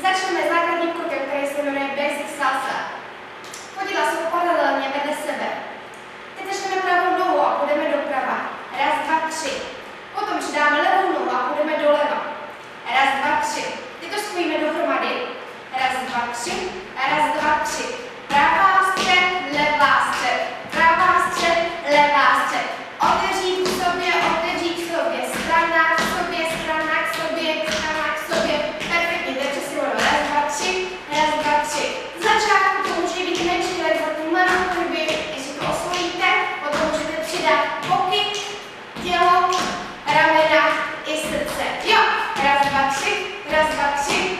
Začneme základním krokem, který se jmenuje Basic Salsa. Podíla jsou paralelně vedle sebe. Teď začneme pravou nohu a půjdeme doprava. Raz, dva, tři. Potom přidáme levou nohu a půjdeme doleva. Raz, dva, tři. Teď to spojíme dohromady. Raz, dva, tři. Raz, dva, tři. Pravá střed, levá střed. Pravá střed, levá střed. Otevřít k sobě, strana k sobě, strana k sobě, strana k sobě. Perfektně, takže si budou raz, dva, tři, raz, dva, tři. V začátku to může být menší, ale za tu malou pohyby, jestli to osvojíte, potom můžete přidat boky, tělo, ramena i srdce. Jo, raz, dva, tři, raz, dva, tři.